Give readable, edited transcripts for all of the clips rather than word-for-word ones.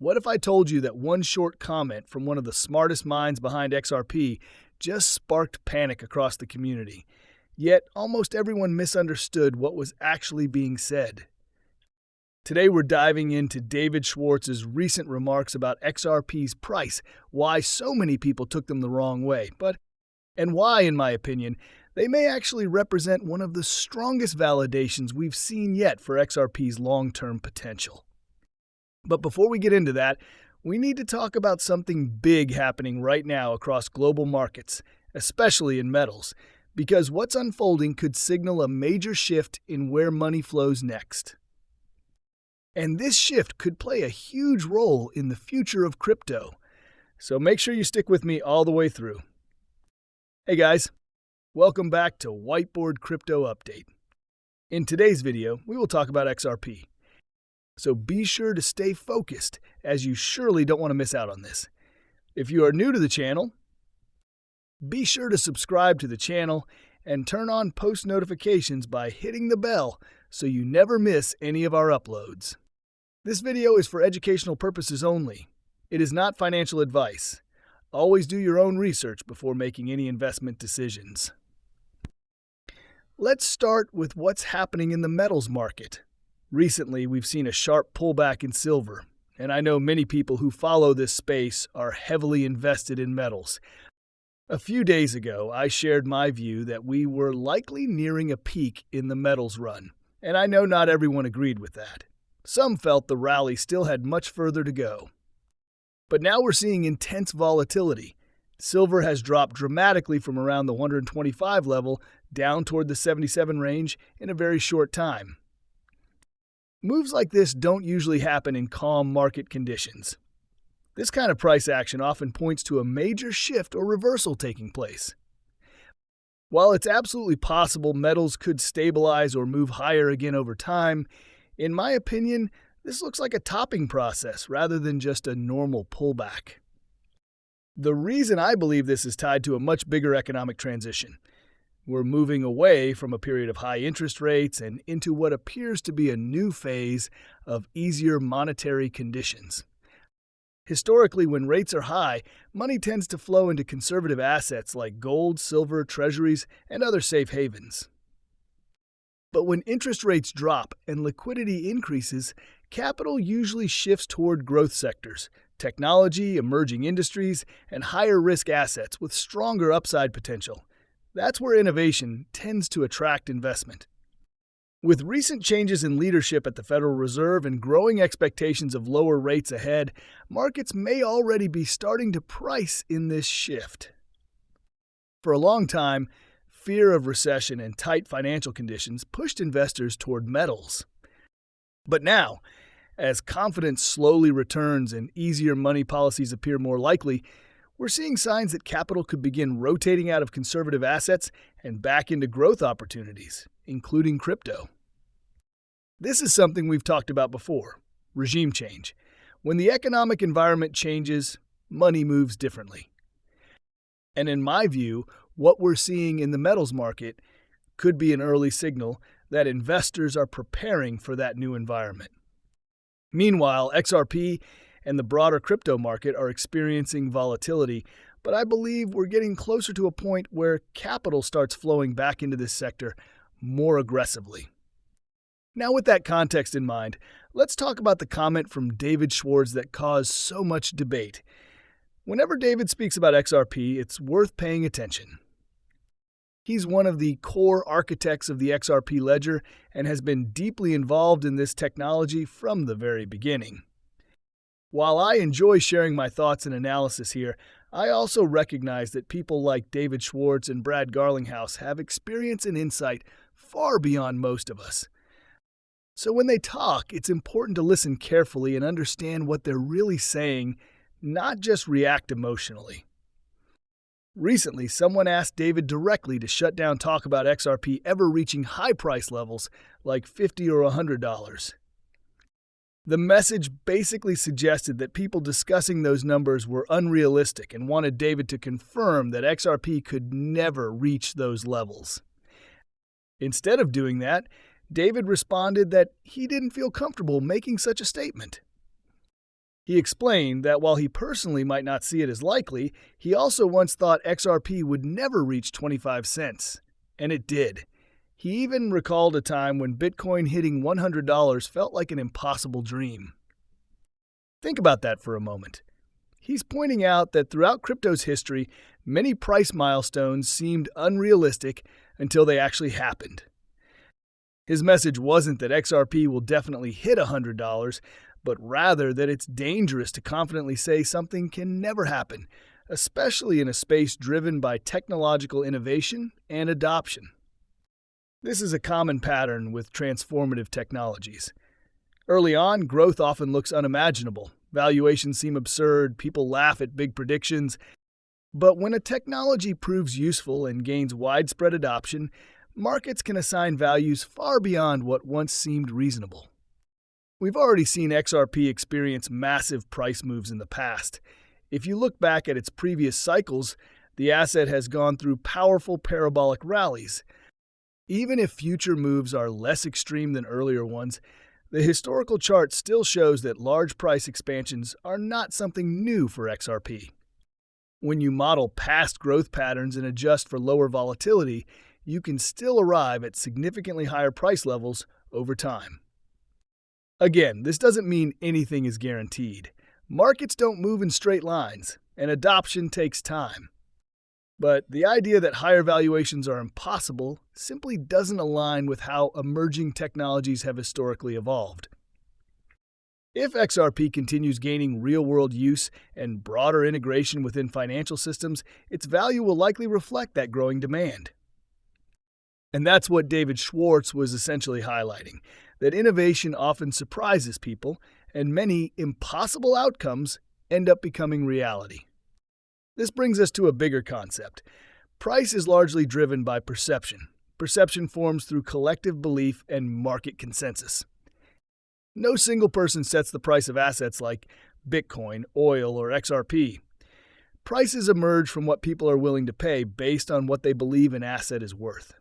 What if I told you that one short comment from one of the smartest minds behind XRP just sparked panic across the community? Yet almost everyone misunderstood what was actually being said. Today we're diving into David Schwartz's recent remarks about XRP's price, why so many people took them the wrong way, and why, in my opinion, they may actually represent one of the strongest validations we've seen yet for XRP's long-term potential. But before we get into that, we need to talk about something big happening right now across global markets, especially in metals, because what's unfolding could signal a major shift in where money flows next. And this shift could play a huge role in the future of crypto. So make sure you stick with me all the way through. Hey guys, welcome back to Whiteboard Crypto Update. In today's video, we will talk about XRP. So be sure to stay focused, as you surely don't want to miss out on this. If you are new to the channel, be sure to subscribe to the channel and turn on post notifications by hitting the bell so you never miss any of our uploads. This video is for educational purposes only. It is not financial advice. Always do your own research before making any investment decisions. Let's start with what's happening in the metals market. Recently, we've seen a sharp pullback in silver, and I know many people who follow this space are heavily invested in metals. A few days ago, I shared my view that we were likely nearing a peak in the metals run, and I know not everyone agreed with that. Some felt the rally still had much further to go. But now we're seeing intense volatility. Silver has dropped dramatically from around the 125 level down toward the 77 range in a very short time. Moves like this don't usually happen in calm market conditions. This kind of price action often points to a major shift or reversal taking place. While it's absolutely possible metals could stabilize or move higher again over time, in my opinion, this looks like a topping process rather than just a normal pullback. The reason I believe this is tied to a much bigger economic transition. We're moving away from a period of high interest rates and into what appears to be a new phase of easier monetary conditions. Historically, when rates are high, money tends to flow into conservative assets like gold, silver, treasuries, and other safe havens. But when interest rates drop and liquidity increases, capital usually shifts toward growth sectors, technology, emerging industries, and higher-risk assets with stronger upside potential. That's where innovation tends to attract investment. With recent changes in leadership at the Federal Reserve and growing expectations of lower rates ahead, markets may already be starting to price in this shift. For a long time, fear of recession and tight financial conditions pushed investors toward metals. But now, as confidence slowly returns and easier money policies appear more likely, we're seeing signs that capital could begin rotating out of conservative assets and back into growth opportunities, including crypto. This is something we've talked about before: regime change. When the economic environment changes, money moves differently. And in my view, what we're seeing in the metals market could be an early signal that investors are preparing for that new environment. Meanwhile, XRP and the broader crypto market are experiencing volatility, but I believe we're getting closer to a point where capital starts flowing back into this sector more aggressively. Now, with that context in mind, let's talk about the comment from David Schwarz that caused so much debate. Whenever David speaks about XRP, it's worth paying attention. He's one of the core architects of the XRP ledger and has been deeply involved in this technology from the very beginning. While I enjoy sharing my thoughts and analysis here, I also recognize that people like David Schwarz and Brad Garlinhouse have experience and insight far beyond most of us. So when they talk, it's important to listen carefully and understand what they're really saying, not just react emotionally. Recently, someone asked David directly to shut down talk about XRP ever reaching high price levels like $50 or $100. The message basically suggested that people discussing those numbers were unrealistic and wanted David to confirm that XRP could never reach those levels. Instead of doing that, David responded that he didn't feel comfortable making such a statement. He explained that while he personally might not see it as likely, he also once thought XRP would never reach 25 cents. And it did. He even recalled a time when Bitcoin hitting $100 felt like an impossible dream. Think about that for a moment. He's pointing out that throughout crypto's history, many price milestones seemed unrealistic until they actually happened. His message wasn't that XRP will definitely hit $100, but rather that it's dangerous to confidently say something can never happen, especially in a space driven by technological innovation and adoption. This is a common pattern with transformative technologies. Early on, growth often looks unimaginable. Valuations seem absurd, people laugh at big predictions. But when a technology proves useful and gains widespread adoption, markets can assign values far beyond what once seemed reasonable. We've already seen XRP experience massive price moves in the past. If you look back at its previous cycles, the asset has gone through powerful parabolic rallies. Even if future moves are less extreme than earlier ones, the historical chart still shows that large price expansions are not something new for XRP. When you model past growth patterns and adjust for lower volatility, you can still arrive at significantly higher price levels over time. Again, this doesn't mean anything is guaranteed. Markets don't move in straight lines, and adoption takes time. But the idea that higher valuations are impossible simply doesn't align with how emerging technologies have historically evolved. If XRP continues gaining real-world use and broader integration within financial systems, its value will likely reflect that growing demand. And that's what David Schwarz was essentially highlighting, that innovation often surprises people, and many impossible outcomes end up becoming reality. This brings us to a bigger concept. Price is largely driven by perception. Perception forms through collective belief and market consensus. No single person sets the price of assets like Bitcoin, oil, or XRP. Prices emerge from what people are willing to pay based on what they believe an asset is worth.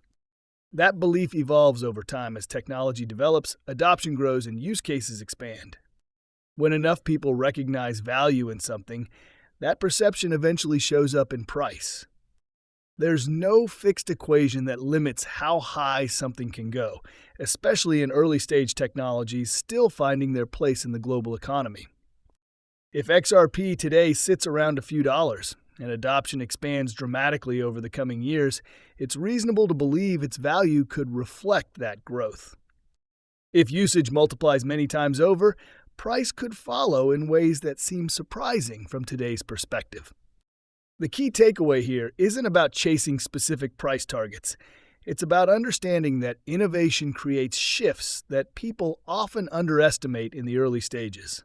That belief evolves over time as technology develops, adoption grows, and use cases expand. When enough people recognize value in something, that perception eventually shows up in price. There's no fixed equation that limits how high something can go, especially in early-stage technologies still finding their place in the global economy. If XRP today sits around a few dollars, and adoption expands dramatically over the coming years, it's reasonable to believe its value could reflect that growth. If usage multiplies many times over, price could follow in ways that seem surprising from today's perspective. The key takeaway here isn't about chasing specific price targets. It's about understanding that innovation creates shifts that people often underestimate in the early stages.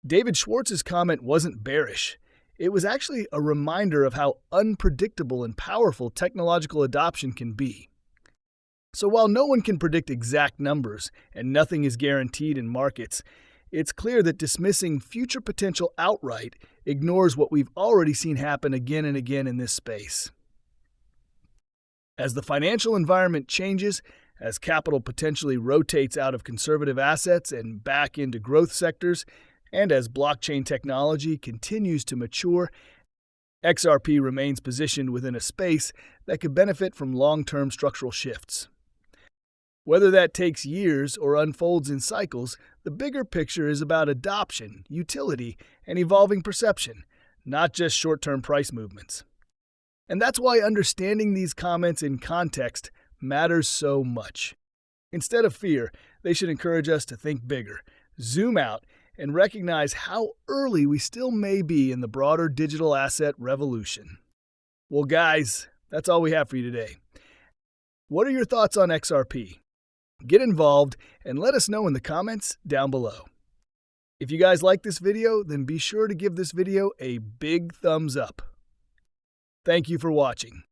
David Schwartz's comment wasn't bearish. It was actually a reminder of how unpredictable and powerful technological adoption can be. So while no one can predict exact numbers and nothing is guaranteed in markets, it's clear that dismissing future potential outright ignores what we've already seen happen again and again in this space. As the financial environment changes, as capital potentially rotates out of conservative assets and back into growth sectors, and as blockchain technology continues to mature, XRP remains positioned within a space that could benefit from long-term structural shifts. Whether that takes years or unfolds in cycles, the bigger picture is about adoption, utility, and evolving perception, not just short-term price movements. And that's why understanding these comments in context matters so much. Instead of fear, they should encourage us to think bigger, zoom out, and recognize how early we still may be in the broader digital asset revolution. Well, guys, that's all we have for you today. What are your thoughts on XRP? Get involved and let us know in the comments down below. If you guys like this video, then be sure to give this video a big thumbs up. Thank you for watching.